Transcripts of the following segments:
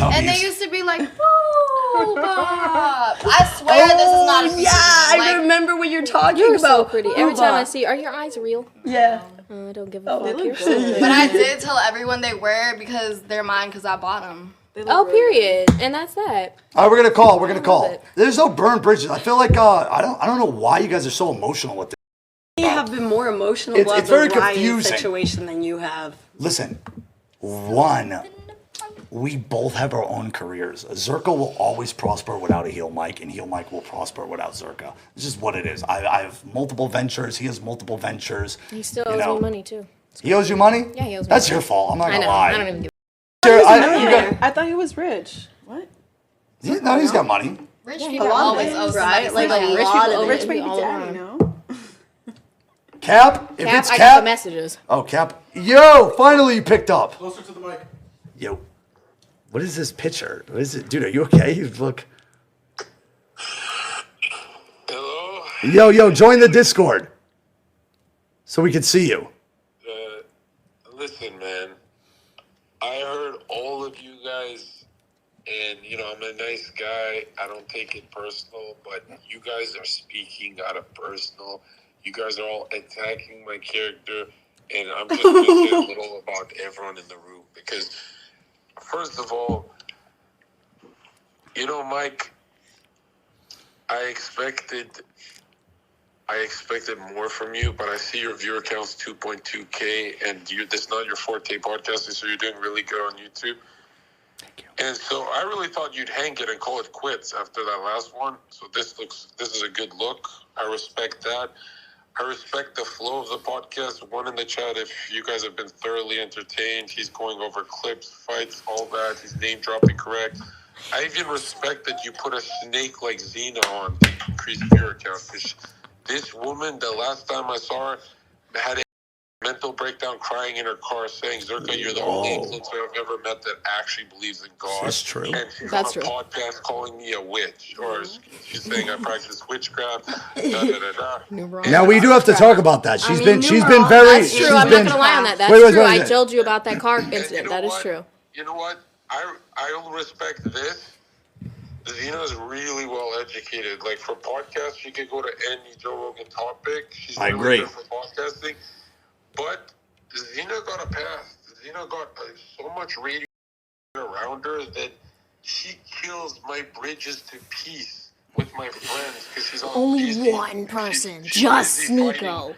And W's. they used to be like, "Woo, Bob." I swear this is not a secret. Yeah, Like, I remember what you're talking You're about. so pretty. Every time I see you, are your eyes real? Yeah. I don't give a fuck. they You're look so good. pretty. but I did tell everyone they were because they're mine because I bought them. Oh, period. And that's that. All right, we're gonna call. We're gonna love call. it. There's no burned bridges. I feel like I don't know why you guys are so emotional with this. I have been more emotional It's about very the Ryan confusing. situation than you have. Listen, one, we both have our own careers. Zherka will always prosper without a Heelmike, and Heelmike will prosper without Zherka. It's just what it is. I have multiple ventures. He has multiple ventures. He still owes me money, too. He owes you money? Yeah, he owes me That's money. your fault. I'm not I gonna know. lie. I don't even give I thought he was rich. What? No, he's got money. Rich Yeah, people a lot of always it, owe right? somebody Like something. a rich lot people of owe rich it baby all daddy, around. no? Cap? If Cap, it's I Cap. got the messages. Oh, Cap. Yo, finally you picked up. Closer to the mic. Yo, what is this picture? What is it? Dude, are you okay? You look. Hello? Yo, join the Discord so we can see you. Listen, man. I heard all of you guys, and, I'm a nice guy. I don't take it personal, but you guys are speaking out of personal. You guys are all attacking my character, and I'm just going to say a little about everyone in the room. Because, first of all, Mike, I expected more from you, but I see your viewer count's 2.2K, and that's not your forte podcasting, so you're doing really good on YouTube. Thank you. And so I really thought you'd hang it and call it quits after that last one. So this is a good look. I respect that. I respect the flow of the podcast. One in the chat, if you guys have been thoroughly entertained, he's going over clips, fights, all that. He's name dropping correct. I even respect that you put a snake like Xena on to increase viewer count. This woman, the last time I saw her, had a mental breakdown, crying in her car, saying, "Zherka, you're the only influencer I've ever met that actually believes in God." That's true. And she's That's on a true. podcast calling me a witch, or she's saying I practice witchcraft. Da, da, da, da. Now we do have to talk about that. She's been very. That's true. she's I'm been, not gonna lie on that. That's Wait, true. I told you about that car And incident. you know That is what? true. You know what? I respect this. Xena's really well educated. Like for podcasts, she could go to any Joe Rogan topic. She's I really agree. good for podcasting. But Xena got a pass. Xena got so much radio around her that she kills my bridges to peace with my friends because she's on Only busy. one person, She's just busy fighting. Sneeko.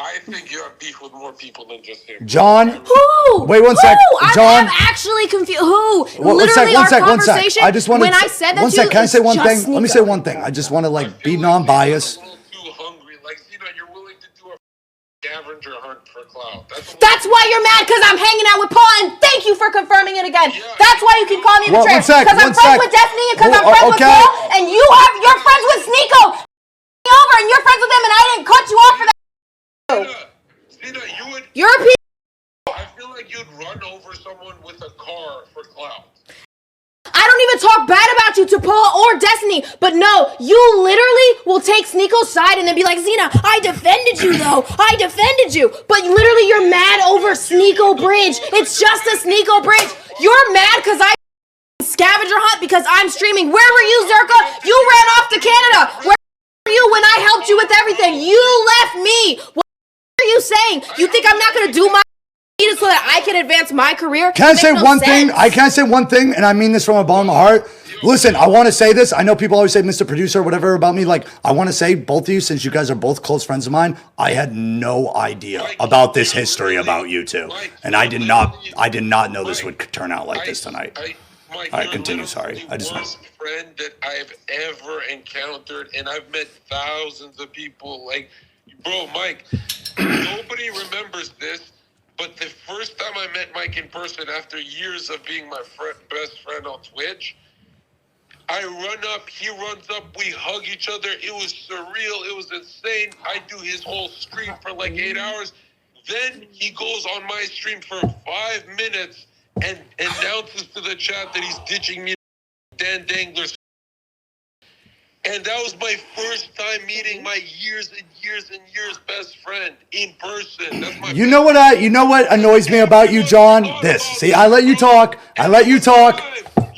I think you have beef with more people than just him. John. Who? Wait one sec. I'm John. actually confused. Who? One Literally, our sec. conversation. I just want when I said that one to sec. you, Can I say it's one just thing? Let me Sneeko. say one thing. I just want to be non-biased. You're a little too hungry. Like, you're willing to do a scavenger hunt for clout. That's why you're mad, because I'm hanging out with Paul, and thank you for confirming it again. Yeah. That's why you keep calling me a betrayer. One sec, Because I'm one friends sec. with Destiny, and because I'm Oh, friends with okay. Paul, and you're friends with Sneeko. Over, and you're friends with him, and I didn't cut you off for that. Zena, you would. You're a piece. I feel like you'd run over someone with a car for clout. I don't even talk bad about you to Paul or Destiny, but no, you literally will take Sneeko's side and then be like, Xena, I defended you though. I defended you. But literally you're mad over Sneeko Bridge. It's just a Sneeko Bridge. You're mad because I scavenger hunt because I'm streaming. Where were you, Zherka? You ran off to Canada. Where were you when I helped you with everything? You left me. What are you saying? You think I'm not going to do my so that I can advance my career? Can I say no one sense. thing? I can't say one thing, and I mean this from the bottom of my heart. Listen, I want to say this. I know people always say Mr. Producer or whatever about me. Like, I want to say, both of you, since you guys are both close friends of mine, I had no idea about this history about you two. And I did not know this would turn out like this tonight. All right, continue, sorry. I just worst friend that I've ever encountered, and I've met thousands of people. Like, bro, Mike, nobody remembers this, but the first time I met Mike in person after years of being my best friend on Twitch, I run up, he runs up, we hug each other. It was surreal. It was insane. I do his whole stream for like 8 hours. Then he goes on my stream for 5 minutes and announces to the chat that he's ditching me, Dan Dangler's. And that was my first time meeting my years and years and years best friend in person. That's my You know what annoys me about you, John? This. See, I let you talk. I let you talk.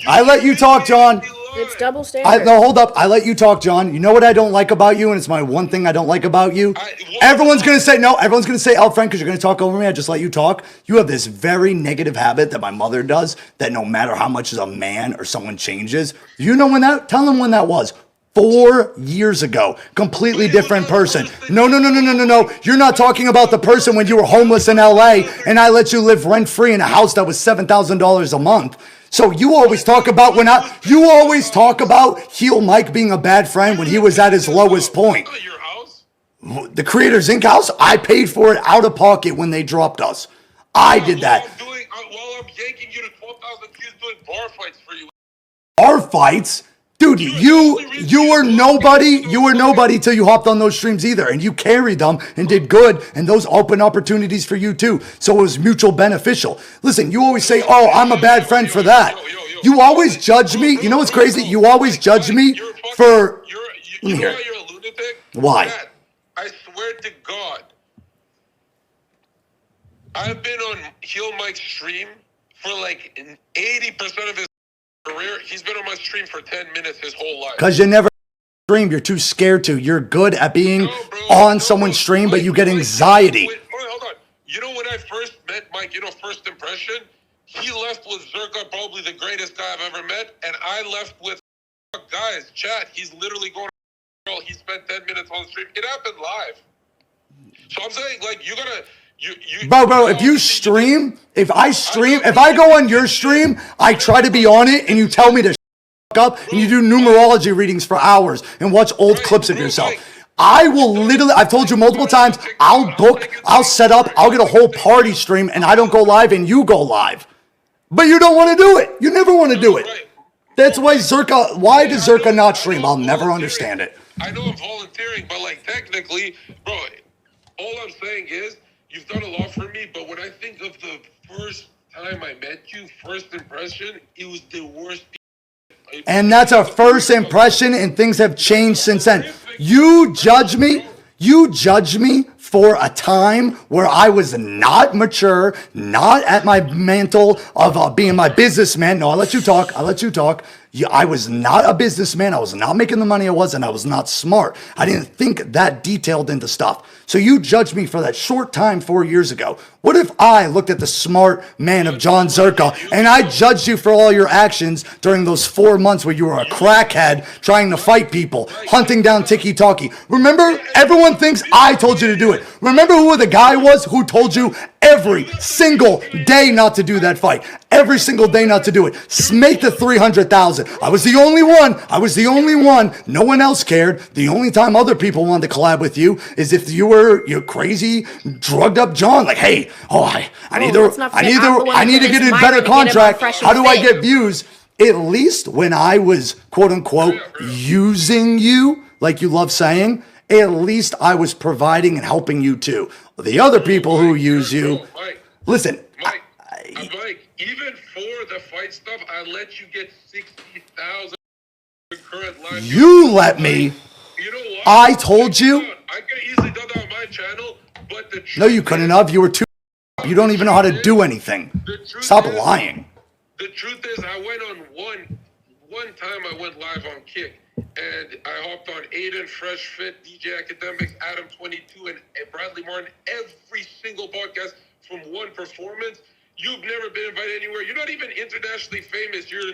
I let you talk, John. It's double standard. No, hold up. I let you talk, John. You know what I don't like about you, and it's my one thing I don't like about you? Everyone's going to say, no, everyone's going to say, Frank, because you're going to talk over me. I just let you talk. You have this very negative habit that my mother does, that no matter how much as a man or someone changes, you know when that, tell them when that was. 4 years ago, completely different person. No. You're not talking about the person when you were homeless in LA and I let you live rent free in a house that was $7,000 a month. So you always talk about Heelmike being a bad friend when he was at his lowest point. Your house? The Creators Inc. house, I paid for it out of pocket when they dropped us. I did that. While I'm yanking you to 12,000 views doing bar fights for you. Bar fights? Dude, you were nobody. You were nobody till you hopped on those streams either, and you carried them and did good, and those opened opportunities for you too. So it was mutual beneficial. Listen, you always say, "Oh, I'm a bad friend for that." You always judge me. You know what's crazy? You always judge me for. You know why you're a lunatic? Why? Dad, I swear to God, I've been on Heelmike's stream for like 80% of his career. He's been on my stream for 10 minutes his whole life. Because you never stream. You're too scared to. You're good at being on someone's stream, but you get anxiety. Hold on. You know when I first met Mike, first impression, he left with Zherka, probably the greatest guy I've ever met, and I left with guys, chat. He's literally going to he spent 10 minutes on the stream. It happened live. So I'm saying, like, you gotta... Bro, if you stream, if I go on your stream, I try to be on it and you tell me to up and you do numerology readings for hours and watch old clips of yourself. I will literally, I've told you multiple times, I'll book, I'll set up, I'll get a whole party stream and I don't go live and you go live. But you don't want to do it. You never want to do it. That's why why does Zherka not stream? I'll never understand it. I know I'm volunteering, but like technically, bro, all I'm saying is, you've done a lot for me, but when I think of the first time I met you, first impression, it was the worst. And that's a first impression, and things have changed since then. You judge me for a time where I was not mature, not at my mantle of being my businessman. No, I'll let you talk. I was not a businessman. I was not making the money I was, and I was not smart. I didn't think that detailed into stuff. So you judged me for that short time 4 years ago. What if I looked at the smart man of Jon Zherka and I judged you for all your actions during those 4 months where you were a crackhead trying to fight people, hunting down tiki-talkie? Remember, everyone thinks I told you to do it. Remember who the guy was who told you every single day not to do that fight? Every single day not to do it. Make the 300,000. I was the only one. No one else cared. The only time other people wanted to collab with you is if you were crazy, drugged up John. Like, hey, I need to get a better contract. How do I get views? At least when I was quote unquote using you, like you love saying, at least I was providing and helping you too. The other people who use you, listen. Mike, even for the fight stuff, I let you get 60,000 current live. You let me. You know what? I told you. I could easily done that on my channel, but the truth No, you couldn't have. You were too. You don't even know how to do anything. Stop lying. The truth is, I went on one time. I went live on Kick, and I hopped on Aiden, Fresh Fit, DJ Academics, Adam 22, and Bradley Martin. Every single podcast from one performance. You've never been invited anywhere. You're not even internationally famous. You're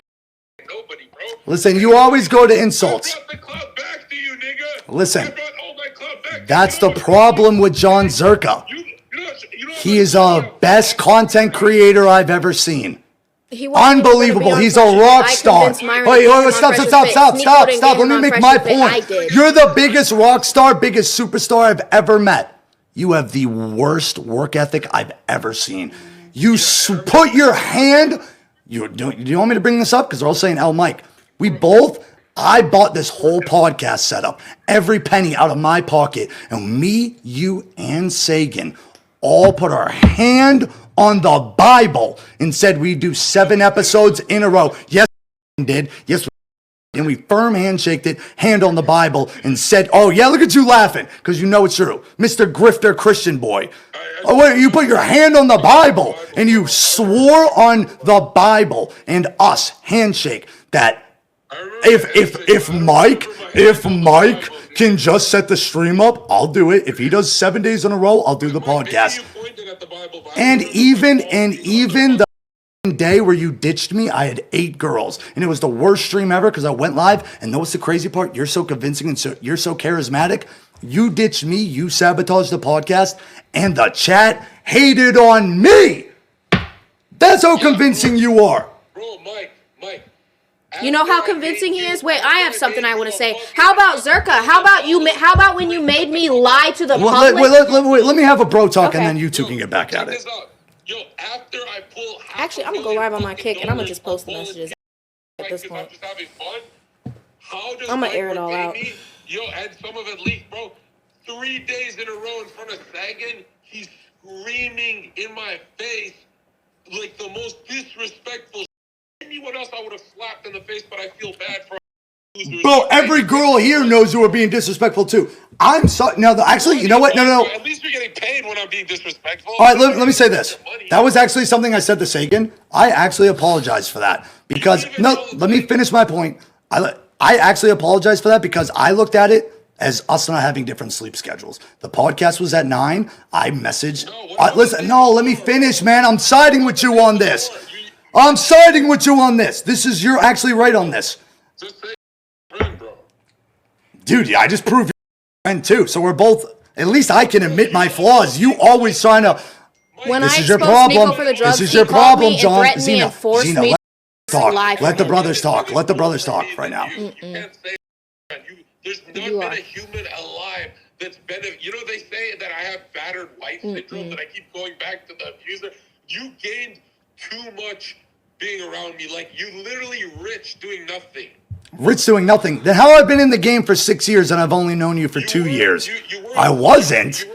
nobody, bro. Listen, you always go to insults. I brought the clout back to you, nigga. Listen, I brought all my clout back. that's the problem with Jon Zherka. He is the best content creator I've ever seen. Unbelievable. He's a rock star. Wait, stop. Let me make my point. You're the biggest rock star, biggest superstar I've ever met. You have the worst work ethic I've ever seen. You put your hand. Do you want me to bring this up? Because they're all saying Mike. I bought this whole podcast setup, every penny out of my pocket. And me, you, and Sagan all put our hand on the Bible and said we do 7 episodes in a row. Yes, we did. Yes, and we firm handshaked it, hand on the Bible, and said, oh, yeah, look at you laughing, because you know it's true. Mr. Grifter Christian boy. Oh, wait, you put your hand on the Bible, and you swore on the Bible and us, handshake, that if Mike can just set the stream up, I'll do it. If he does 7 days in a row, I'll do the podcast. And even the day where you ditched me, I had 8 girls, and it was the worst stream ever because I went live. And know what's the crazy part? You're so convincing and you're so charismatic. You ditched me, you sabotaged the podcast, and the chat hated on me. That's how convincing you are. Bro, Mike. You know how convincing he is? Wait, I have something I want to say. How about Zherka? How about when you made me lie to the public? Let me have a bro talk, and then you two can get back at it. Yo, after I pull Actually, I'm gonna go live on my kick, and I'm gonna just post the messages at this point. I'm gonna air it all out. Yo, and some of it leaked, bro. 3 days in a row in front of Sagan, he's screaming in my face like the most disrespectful. Anyone else I would have slapped in the face, but I feel bad for. Bro, every girl here knows you were being disrespectful too. I'm sorry. No, actually, you know what? No. At least you're getting paid when I'm being disrespectful. All right, let me say this. That was actually something I said to Sagan. I actually apologize for that because let me finish my point. I actually apologize for that because I looked at it as us not having different sleep schedules. The podcast was at 9. I messaged. Let me finish, man. I'm siding with you on this. You're actually right on this. Dude, I just proved you're a friend too. So we're both, at least I can admit my flaws. You always trying to, this is your problem. This is your problem, John. Zena, let the brothers talk. Let the brothers talk right now. There's not been a human alive that's been, they say that I have battered wife syndrome, that I keep going back to the abuser. You gained too much being around me. Like, you literally rich doing nothing. Rich doing nothing. Then how I've been in the game for 6 years and I've only known you for 2 years? I wasn't.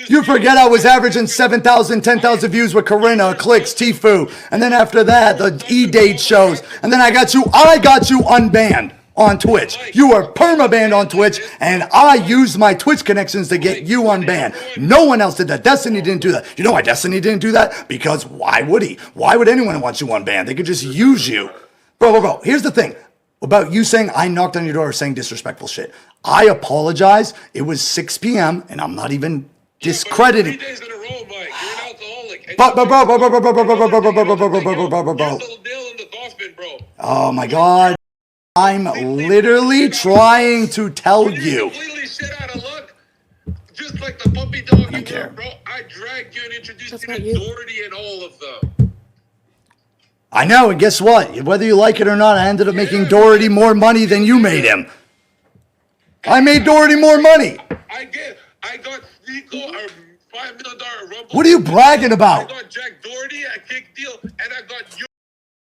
You forget I was averaging 7,000, 10,000 views with Corinna, clicks, Tifu. And then after that, the E-Date shows. And then I got you unbanned on Twitch. You were perma-banned on Twitch, and I used my Twitch connections to get you unbanned. No one else did that. Destiny didn't do that. You know why Destiny didn't do that? Because why would he? Why would anyone want you unbanned? They could just use you. Bro, here's the thing about you saying I knocked on your door saying disrespectful shit. I apologize. It was 6 p.m. and I'm not even discrediting. 3 days in a row, Mike. You're an alcoholic. Bro. Oh my God. I'm literally trying to tell you. Completely shit out of luck. Just like the puppy dog you were, bro. I dragged you and introduced you to Doherty and all of them. I know, and guess what? Whether you like it or not, I ended up making Doherty more money than you made him. I made Doherty more money. I got Sneeko a $5 million Rumble. What are you bragging about? I got Jack Doherty a kick deal, and I got you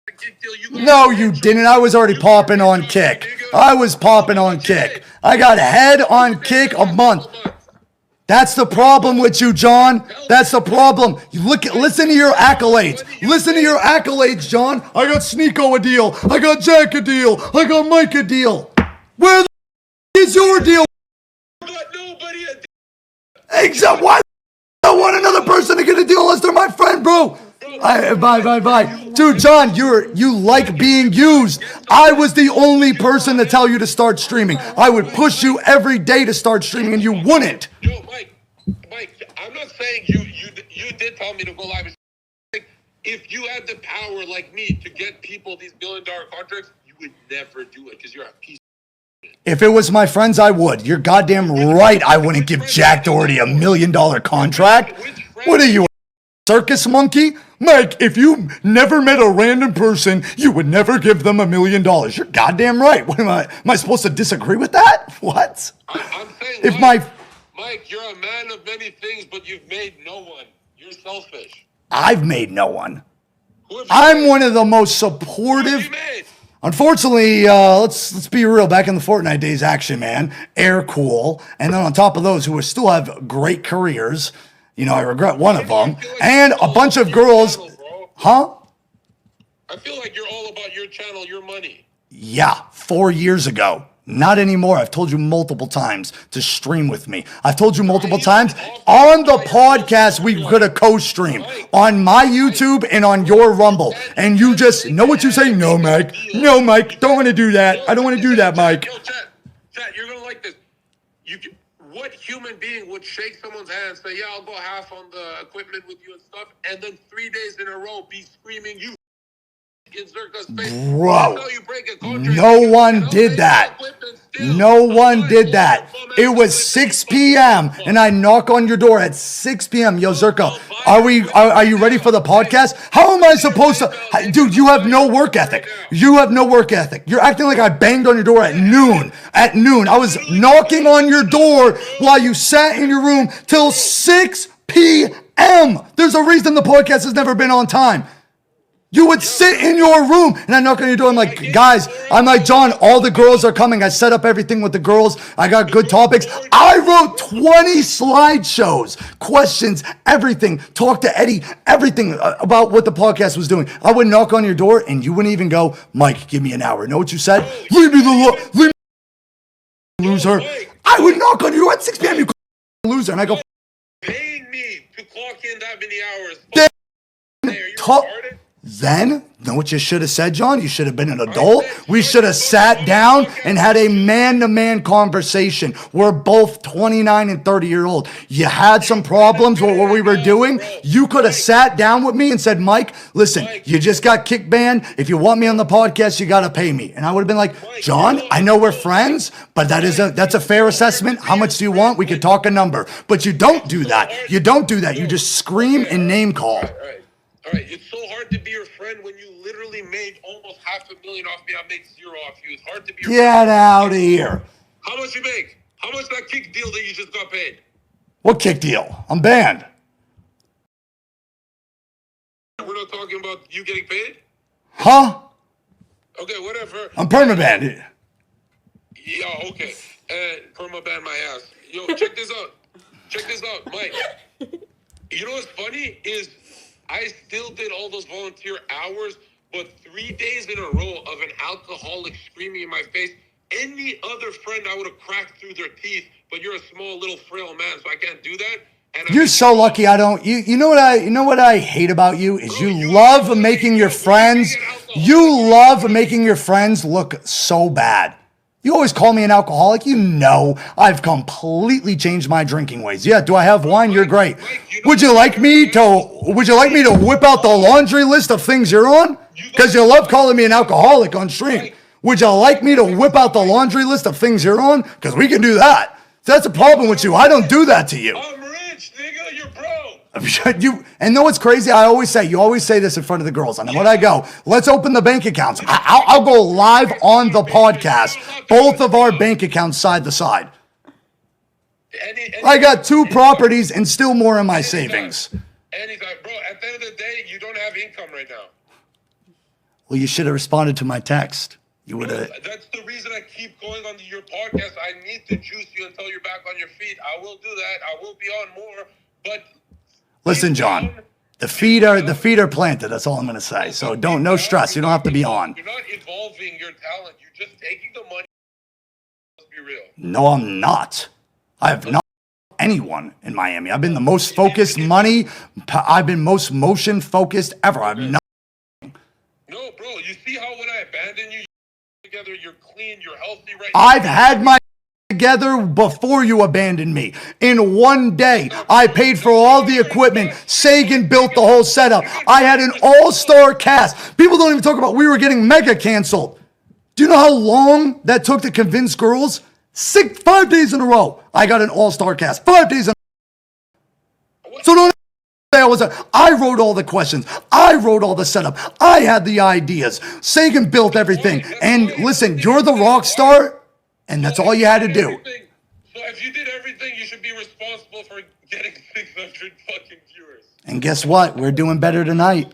a kick deal. No, you didn't. I was already popping on Kick. I was popping on Kick. I got head on Kick a month. That's the problem with you, John. That's the problem. Listen to your accolades. Listen to your accolades, John. I got Sneeko a deal. I got Jack a deal. I got Mike a deal. Where the is your deal? I got nobody a deal. Exactly. Why I want another person to get a deal unless they're my friend, bro? Bye. Dude, John, you like being used. I was the only person to tell you to start streaming. I would push you every day to start streaming, and you wouldn't. Yo, Mike, I'm not saying you did tell me to go live. If you had the power like me to get people these $1 million contracts, you would never do it because you're a piece. If it was my friends, I would. You're goddamn right. I wouldn't give Jack Doherty $1 million contract. What are you, a circus monkey? Mike, if you never met a random person, you would never give them $1 million. You're goddamn right. What am I supposed to disagree with that? What? I'm saying, if Mike, you're a man of many things, but you've made no one. You're selfish. I've made no one. I'm one of the most supportive. Unfortunately, let's be real. Back in the Fortnite days, Action Man, Air Cool, and then on top of those, who still have great careers. You know, I regret one of them, and a bunch of girls. Huh? I feel like you're all about your channel, your money. Yeah, 4 years ago. Not anymore. I've told you multiple times to stream with me. I've told you multiple times on the podcast we could have co-streamed on my YouTube and on your Rumble. And you just know what you say? No, Mike. No, Mike. Don't want to do that. I don't want to do that, Mike. Yo, chat, you're going to like this. What human being would shake someone's hand and say, yeah, I'll go half on the equipment with you and stuff, and then 3 days in a row be screaming, you in Zherka's face. Bro, no one did that. No one did that. It was 6 p.m. and I knock on your door at 6 p.m. Yo, Zherka, are you ready for the podcast? How am I supposed to? Dude, you have no work ethic. You have no work ethic. You're acting like I banged on your door at noon. At noon. I was knocking on your door while you sat in your room till 6 p.m. There's a reason the podcast has never been on time. You would sit in your room and I knock on your door. I'm like, guys, I'm like, John, all the girls are coming. I set up everything with the girls. I got good topics. I wrote 20 slideshows, questions, everything. Talk to Eddie, everything about what the podcast was doing. I would knock on your door and you wouldn't even go, Mike, give me an hour. Know what you said? Leave me loser. I would knock on your door at 6 p.m. You loser. And I go, paying me to clock in that many hours. Hey, are you retarded? Then, know what you should have said, John? You should have been an adult. We should have sat down and had a man-to-man conversation. We're both 29 and 30-year-old. You had some problems with what we were doing. You could have sat down with me and said, Mike, listen, you just got kick banned. If you want me on the podcast, you got to pay me. And I would have been like, John, I know we're friends, but that's a fair assessment. How much do you want? We could talk a number. But you don't do that. You don't do that. You just scream and name call. All right, it's so hard to be your friend when you literally made almost $500,000 off me. I make zero off you. It's hard to be your friend. Get out of here. How much you make? How much that kick deal that you just got paid? What kick deal? I'm banned. We're not talking about you getting paid? Huh? Okay, whatever. I'm permaban. Yeah, okay. Permaban my ass. Yo, check this out. Check this out, Mike. You know what's funny is I still did all those volunteer hours, but 3 days in a row of an alcoholic screaming in my face. Any other friend I would have cracked through their teeth, but you're a small little frail man, so I can't do that. And you're so lucky I don't. You know what I hate about you is you love making your friends. You love making your friends look so bad. You always call me an alcoholic. You know I've completely changed my drinking ways. Yeah, do I have wine? You're great. Would you like me to whip out the laundry list of things you're on? Because you love calling me an alcoholic on stream. Would you like me to whip out the laundry list of things you're on? Because we can do that. That's a problem with you. I don't do that to you. I'm rich, nigga. You're broke. And know what's crazy? You always say this in front of the girls. And when I go, let's open the bank accounts. I'll go live on the podcast. Both of our bank accounts side to side. I got 2 properties and still more in my savings. Anytime, bro. At the end of the day, you don't have income right now. Well, you should have responded to my text. You would have. That's the reason I keep going on your podcast. I need to juice you until you're back on your feet. I will do that. I will be on more, but. Listen, John, the feet are planted. That's all I'm going to say. So no stress. You don't have to be on. You're not evolving your talent. You're just taking the money. Let's be real. No, I'm not. I have not anyone in Miami. I've been the most focused money. I've been most motion focused ever. I've not. No, bro. You see how when I abandon you together, you're clean, you're healthy right now. I've had my together before you abandoned me. In one day, I paid for all the equipment. Sagan built the whole setup. I had an all-star cast. People don't even talk about we were getting mega canceled. Do you know how long that took to convince girls? 5 days in a row. I got an all-star cast. 5 days in a row. So don't say I wrote all the questions. I wrote all the setup. I had the ideas. Sagan built everything. And listen, you're the rock star. And that's all you had to do. So if you did everything, you should be responsible for getting 600 fucking viewers. And guess what? We're doing better tonight.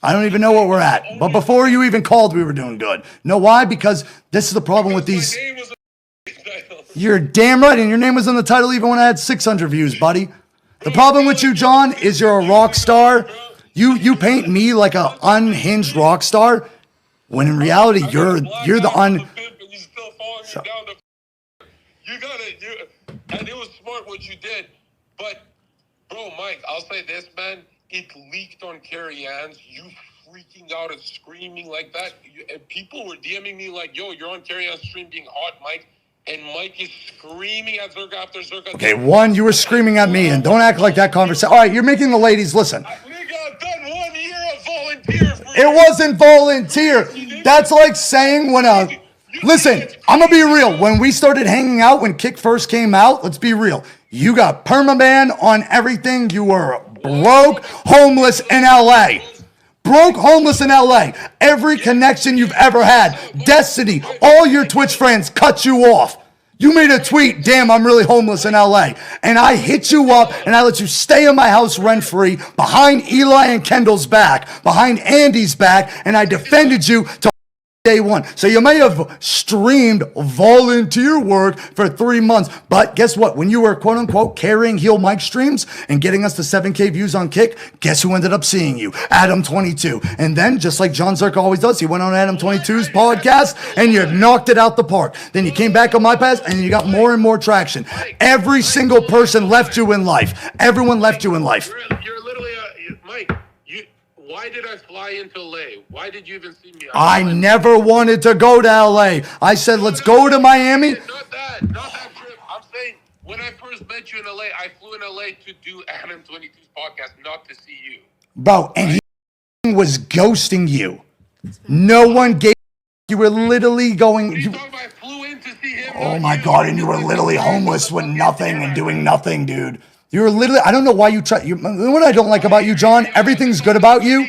I don't even know what we're at. But before you even called, we were doing good. Know why? Because this is the problem with these. You're damn right. And your name was in the title even when I had 600 views, buddy. The problem with you, John, is you're a rock star. You paint me like an unhinged rock star. When in reality, you're the You still following me down the. You and it was smart what you did, but bro, Mike, I'll say this, man. It leaked on Carrie Ann's. You freaking out and screaming like that. And people were DMing me like, "Yo, you're on Carrie Ann's stream being hot, Mike." And Mike is screaming at Zherka after Zherka. Okay, one, you were screaming at me, and don't act like that conversation. All right, you're making the ladies listen. We got done 1 year of volunteer. It wasn't volunteer. That's like saying listen, I'm going to be real. When we started hanging out, when Kick first came out, let's be real. You got permaban on everything. You were broke, homeless in LA. Broke, homeless in LA. Every connection you've ever had. Destiny, all your Twitch friends cut you off. You made a tweet, damn, I'm really homeless in LA. And I hit you up and I let you stay in my house rent-free behind Eli and Kendall's back, behind Andy's back, and I defended you to day one. So you may have streamed volunteer work for 3 months, but guess what? When you were quote unquote carrying Heelmike streams and getting us to 7K views on Kick, guess who ended up seeing you? Adam22. And then, just like Jon Zherka always does, he went on Adam22's podcast and you knocked it out the park. Then you came back on my pass and you got more and more traction. Every single person left you in life. Everyone left you in life. You're literally, Mike. Why did I fly into LA? Why did you even see me? I never wanted to go to LA. I said, let's go to Miami. Not that trip. I'm saying, when I first met you in LA, I flew in LA to do Adam22's podcast, not to see you. Bro, and he was ghosting you. No one gave. You were literally going. I flew in to see him. Oh my God, and you were literally homeless with nothing and doing nothing, dude. You were literally, I don't know why you try. What I don't like about you, John, everything's good about you.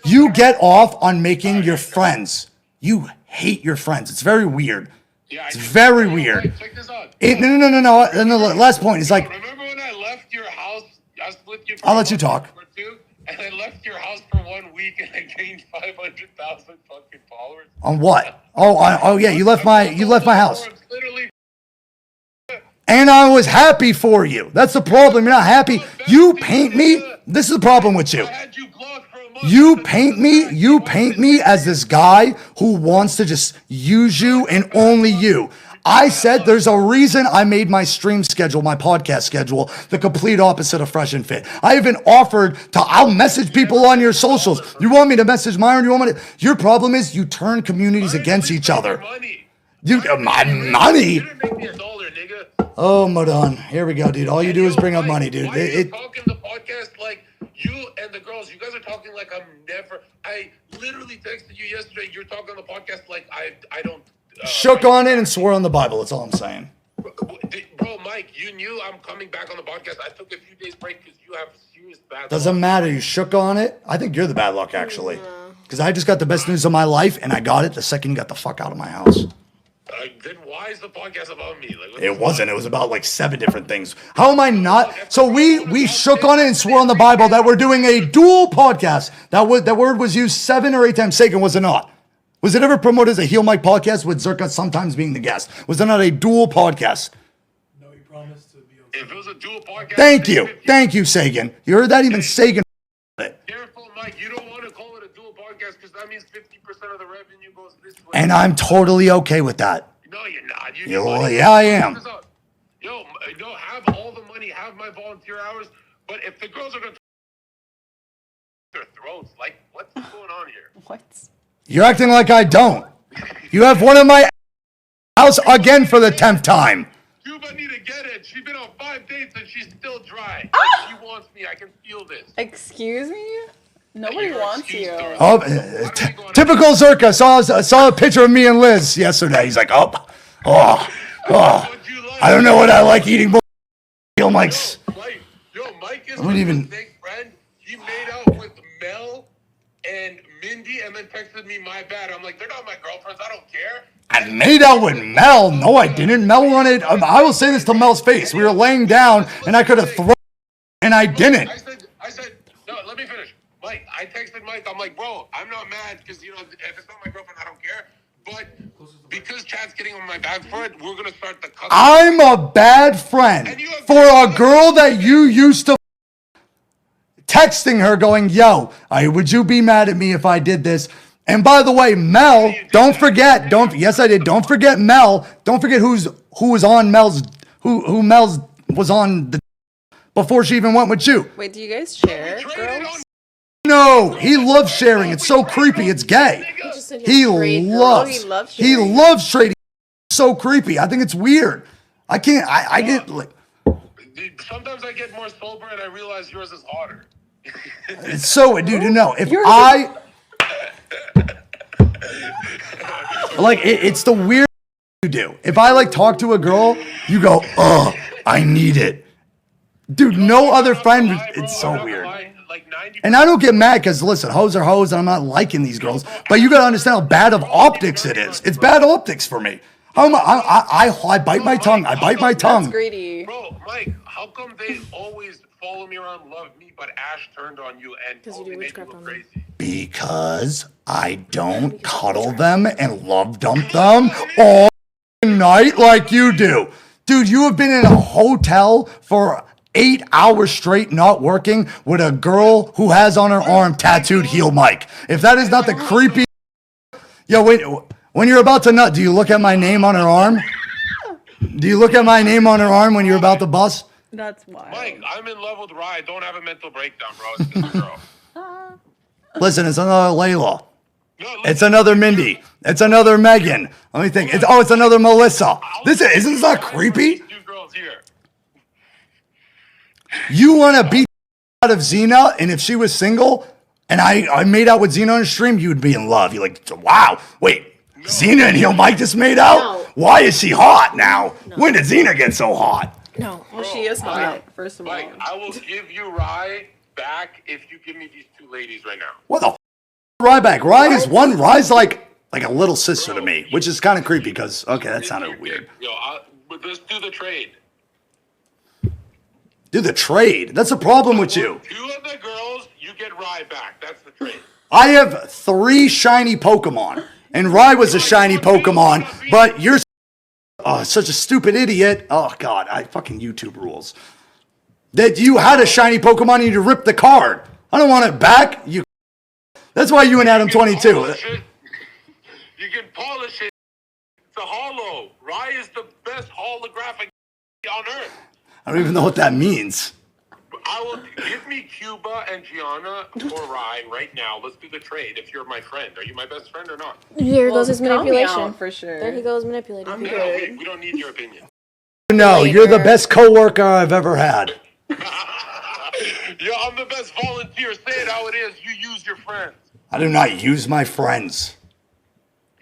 You get off on making your friends. You hate your friends. It's very weird. It's very weird. Check this out. No. And the last point is like. Remember when I left your house? I split you. I'll let you talk. And I left your house for 1 week and I gained 500,000 fucking followers. On what? Oh yeah, you left my house. And I was happy for you. That's the problem. You're not happy. You paint me. This is the problem with you. You paint me as this guy who wants to just use you and only you. I said there's a reason I made my stream schedule, my podcast schedule, the complete opposite of Fresh and Fit. I even offered I'll message people on your socials. You want me to message Myron? Your problem is you turn communities against each other. My money? Oh, Modon. Here we go, dude. All you do is bring up money, dude. Why are you talking the podcast like you and the girls? You guys are talking like I'm never. I literally texted you yesterday. You're talking on the podcast like I don't. Shook on it and swore on the Bible. That's all I'm saying. Bro, Mike, you knew I'm coming back on the podcast. I took a few days break because you have serious bad luck. Doesn't matter. You shook on it. I think you're the bad luck, actually. Because I just got the best news of my life, and I got it the second you got the fuck out of my house. Then why is the podcast about me? It wasn't. It was about like 7 different things. How am I not? So we shook on it and swore on the Bible that we're doing a dual podcast. That word was used 7 or 8 times. Sagan, was it not? Was it ever promoted as a Heelmike podcast with Zherka sometimes being the guest? Was it not a dual podcast? No, he promised to be on. If it was a dual podcast. Thank you, Sagan. You heard that? Even Sagan. Careful, Mike. You don't want to call it a dual podcast because that means 50% of the revenue goes this way. And I'm totally okay with that. No, you're not. Yeah, I am. Yo, have all the money, have my volunteer hours, but if the girls are going to their throats, like, what's going on here? What? You're acting like I don't. You have one of my house again for the 10th time. Cuba need to get it. She's been on 5 dates and she's still dry. She wants me. I can feel this. Excuse me? Nobody wants you. Oh, typical Zherka. Saw a picture of me and Liz yesterday. He's like, oh. I don't know what I like eating more. Mike's. Mike is my big friend. He made out with Mel and Mindy and then texted me, my bad. I'm like, they're not my girlfriends. I don't care. I made out with Mel. No, I didn't. Mel wanted. I will say this to Mel's face. We were laying down and I could have thrown, and I didn't. I said, no, let me finish. Mike, I texted Mike. I'm like, bro, I'm not mad because, if it's not my girlfriend, I don't care. But because Chad's getting on my back for it, we're going to start the cussing. I'm a bad friend for a girl that you used to texting her going, yo, would you be mad at me if I did this? And by the way, Mel, don't forget, yes I did, don't forget Mel, don't forget who was on Mel's, who Mel's was on the, before she even went with you. Wait, do you guys share, girls? No, he loves sharing, it's so creepy, it's gay. He loves trading, so creepy, I think it's weird. I can't, I get, like. Sometimes I get more sober and I realize yours is harder. It's so, dude, no, if like, it's the weird you do. If I like talk to a girl, you go, oh, I need it. Dude, no other friend, it's so weird. And I don't get mad because, listen, hoes are hoes and I'm not liking these girls. But you got to understand how bad of optics it is. It's bad optics for me. I bite my tongue. I bite my tongue. That's greedy. Bro, Mike, how come they always follow me around, love me, but Ash turned on you and totally made you look crazy? Because I don't cuddle them and love dump them all night like you do. Dude, you have been in a hotel for 8 hours straight not working with a girl who has on her arm tattooed Heelmike. If that is not the creepy... Yo, wait, when you're about to nut, do you look at my name on her arm? Do you look at my name on her arm when you're about to bust? That's wild. Mike, I'm in love with Rye. Don't have a mental breakdown, bro. It's just a girl. Listen, it's another Layla. It's another Mindy. It's another Megan. Let me think. It's another Melissa. Isn't this not creepy? Two girls here. You want to beat out of Xena, and if she was single, and I made out with Xena on the stream, you would be in love. You're like, wow, wait, Xena and Heelmike just made out? No. Why is she hot now? When did Xena get so hot? No. Well, she is hot, first of all. Mike, I will give you Rye back if you give me these two ladies right now. What the Rye back? Rye's like a little sister to me, which is kind of creepy because, okay, that sounded weird. Yo, let's do the trade. Do the trade. That's the problem with you. Two of the girls, you get Rye back. That's the trade. I have 3 shiny Pokemon, and Rye was a shiny Pokemon, but you're such a stupid idiot. Oh, God, I fucking YouTube rules. That you had a shiny Pokemon and you ripped the card. I don't want it back. That's why you and Adam 22. You can polish it. It's a holo. Rye is the best holographic on earth. I don't even know what that means. I will give me Cuba and Gianna for Rye right now. Let's do the trade. If you're my friend, are you my best friend or not? Here goes his count me manipulation. out for sure. There he goes manipulating. I'm people. good. We don't need your opinion. No, you're the best coworker I've ever had. Yo, I'm the best volunteer. Say it how it is. You use your friends. I do not use my friends.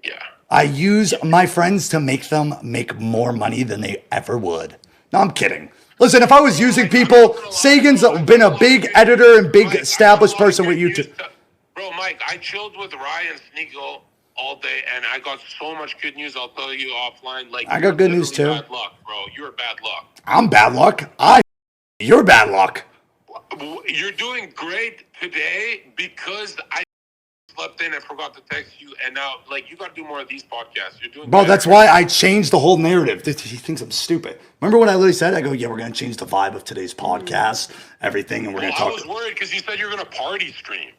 Yeah. I use my friends to make them make more money than they ever would. No, I'm kidding. Listen, if I was using people, Sagan's been a big editor and big established person with YouTube. Bro, Mike, I chilled with Ryan Sneagle all day, and I got so much good news. I'll tell you offline. Like, I got good news too. Bad luck, bro. You're bad luck. I'm bad luck. You're bad luck. You're doing great today because I slept in and forgot to text you, and now, like, you got to do more of these podcasts. You're doing. Bro, better. that's why I changed the whole narrative. He thinks I'm stupid. Remember when I literally said, I go, yeah, we're going to change the vibe of today's podcast, everything, and we're going to talk. I was worried because you said you were going to party stream.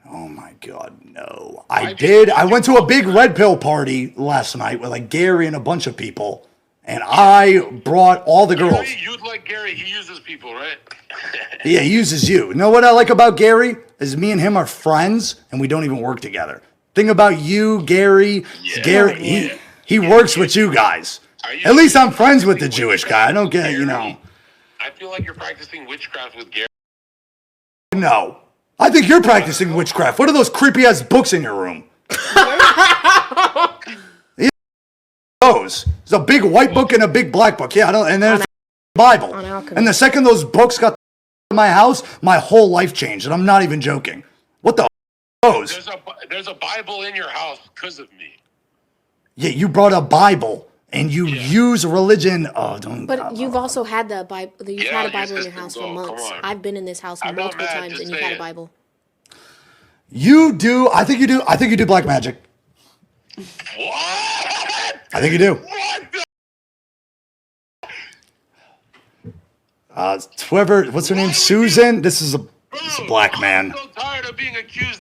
Oh my God, no. I did. I went to a big red pill party last night with like Gary and a bunch of people, and I brought all the girls. You'd like Gary. He uses people, right? Yeah, he uses you. You know what I like about Gary? Is me and him are friends, and we don't even work together. Thing about you, Gary, Gary, he works with you guys. At least I'm friends with the Jewish guy. I don't get, you know. I feel like you're practicing witchcraft with Gary. No. I think you're practicing witchcraft. What are those creepy-ass books in your room? Those. There's a big white book and a big black book. Yeah, and there's the Bible. And the second those books got in my house, my whole life changed, and I'm not even joking. What the those? There's a Bible in your house because of me. Yeah, you brought a Bible, and you use religion. Oh, don't. But you've also had the Bible. You've had a Bible in your system, house for come months. on. I've been in this house multiple times, and you've had a Bible. You do. I think you do. I think you do black magic. What? I think you do. What the? Whoever, what's her name? Susan. This is a black man. I'm so tired of being accused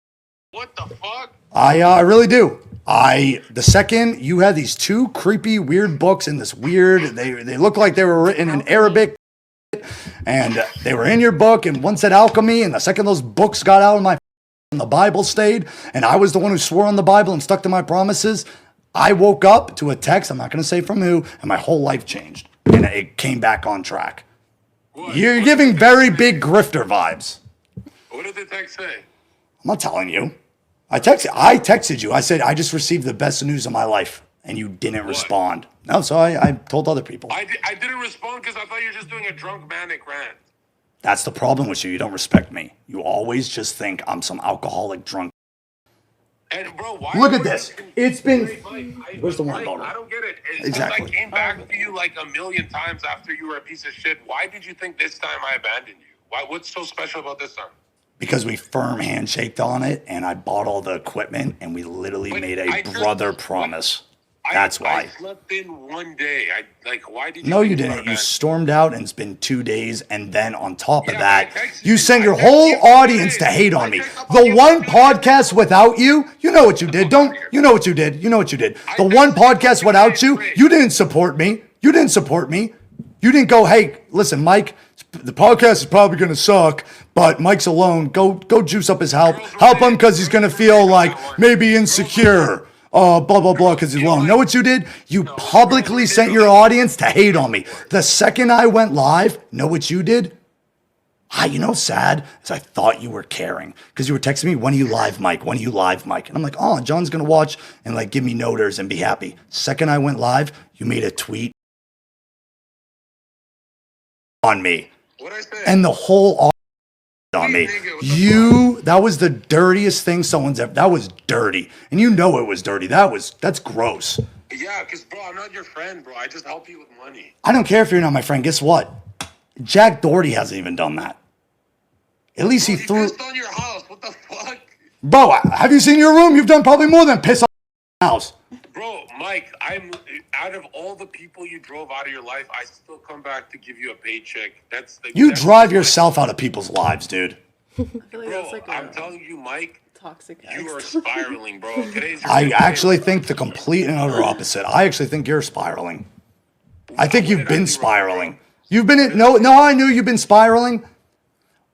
What the fuck? I really do. The second you had these two creepy, weird books in this weird, they look like they were written in Arabic, and they were in your book, and one said alchemy, and the second those books got out of my, and the Bible stayed, and I was the one who swore on the Bible and stuck to my promises, I woke up to a text, I'm not going to say from who, and my whole life changed, and it came back on track. You're giving very big grifter vibes. What did the text say? I'm not telling you. I texted you. I said, I just received the best news of my life, and you didn't respond. No, so I told other people. I didn't respond because I thought you were just doing a drunk manic rant. That's the problem with you. You don't respect me. You always just think I'm some alcoholic drunk. And bro, why? Look at this. It's been... Where's the Mike, wine bottle? I don't get it. Exactly. I came back to you like a million times after you were a piece of shit. Why did you think this time I abandoned you? What's so special about this time? Because we firm handshaked on it, and I bought all the equipment, and we literally made a brother promise. That's why. I slept in one day. Why did you? No, you didn't. You stormed out, and it's been 2 days, and then on top of that, you sent your whole audience to hate on me. The one podcast without you, you know what you did. You know what you did. You know what you did. The one podcast without you, you didn't support me. You didn't support me. You didn't go, hey, listen, Mike, the podcast is probably going to suck, but Mike's alone. Go juice up his help. Help him because he's going to feel like maybe insecure. Blah, blah, blah, because he's alone. Know what you did? You publicly sent your audience to hate on me. The second I went live, know what you did? You know, sad is I thought you were caring because you were texting me, when are you live, Mike? When are you live, Mike? And I'm like, oh, John's going to watch and like give me noters and be happy. Second I went live, you made a tweet on me. What'd I say? And the whole audience on me. That was the dirtiest thing someone's ever, that was dirty. And you know it was dirty. That's gross. Yeah, because, bro, I'm not your friend, bro. I just help you with money. I don't care if you're not my friend. Guess what? Jack Doherty hasn't even done that. At least he threw... pissed on your house. What the fuck? Bro, have you seen your room? You've done probably more than piss on my house. Bro, Mike, I'm out of all the people you drove out of your life, I still come back to give you a paycheck. You drive yourself out of people's lives, dude. I feel like Bro, that's like I'm telling you, Mike, toxic you are ex. spiraling, bro. I actually think the complete and utter opposite. I actually think you're spiraling. I think you've been spiraling. You've been in, no, I knew you've been spiraling.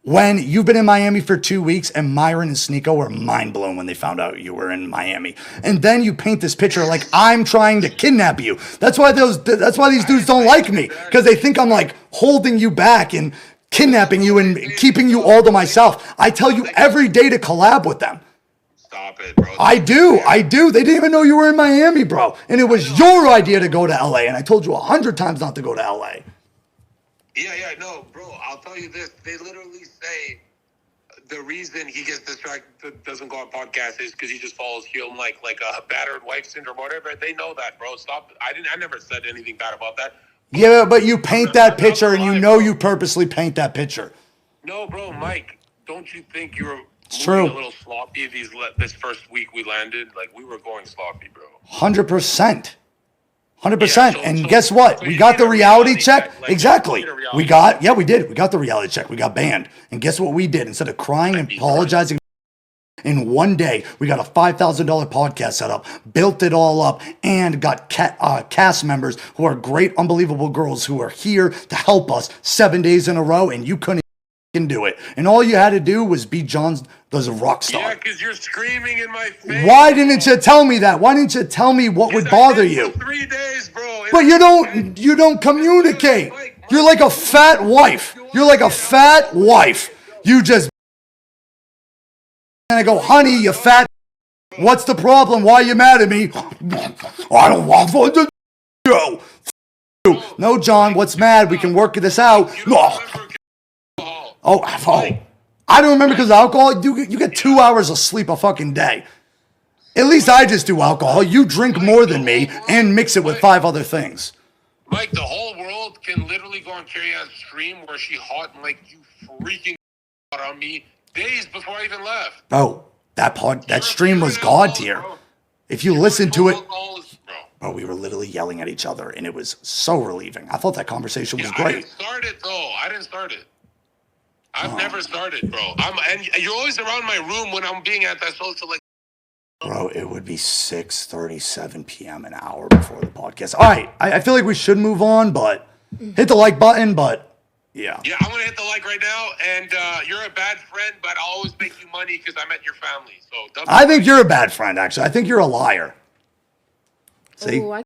When you've been in Miami for 2 weeks and Myron and Sneeko were mind blown when they found out you were in Miami. And then you paint this picture like I'm trying to kidnap you. That's why these dudes don't like me, because they think I'm like holding you back and kidnapping you and keeping you all to myself. I tell you every day to collab with them. Stop it, bro. I do. They didn't even know you were in Miami, bro. And it was your idea to go to LA. And I told you 100 times not to go to LA. Yeah, no, bro, I'll tell you this. They literally say the reason he gets distracted, doesn't go on podcasts, is because he just follows Heelmike like a battered wife syndrome or whatever. They know that, bro. Stop. I never said anything bad about that. Yeah, but you paint that picture and you know you purposely paint that picture. No, bro, Mike, don't you think you were true. A little sloppy this first week we landed? Like, we were going sloppy, bro. 100%. 100%. Yeah, and guess what? We got the reality check. Exactly. We did. We got the reality check. We got banned. And guess what we did? Instead of crying and apologizing, in one day, we got a $5,000 podcast set up, built it all up, and got cast members who are great, unbelievable girls who are here to help us 7 days in a row, and you couldn't do it. And all you had to do was be John's rock star. Yeah, because you're screaming in my face. Why didn't you tell me that? Why didn't you tell me what would bother you? 3 days, bro. But you don't communicate. You're like a fat wife. You just, and I go, honey, you fat. What's the problem? Why are you mad at me? I don't want to go. No, John, what's mad? We can work this out. Oh, I don't remember because of alcohol. You get 2 hours of sleep a fucking day. At least I just do alcohol. You drink more than me and mix it with 5 other things. Mike, the whole world can literally go on Carrie Ann's stream where she hot and like you freaking out on me days before I even left. Bro, that stream was God tier. If you listen to it, bro, we were literally yelling at each other and it was so relieving. I thought that conversation was great. I didn't start it though. I didn't start it. I've never started, bro. And you're always around my room when I'm being antisocial. Like, Bro, it would be 6:37 p.m. an hour before the podcast. All right, I feel like we should move on, but hit the like button, but yeah. yeah, I'm going to hit the like right now, and you're a bad friend, but I'll always make you money because I met your family. So I think you're a bad friend, actually. I think you're a liar. See? Ooh, I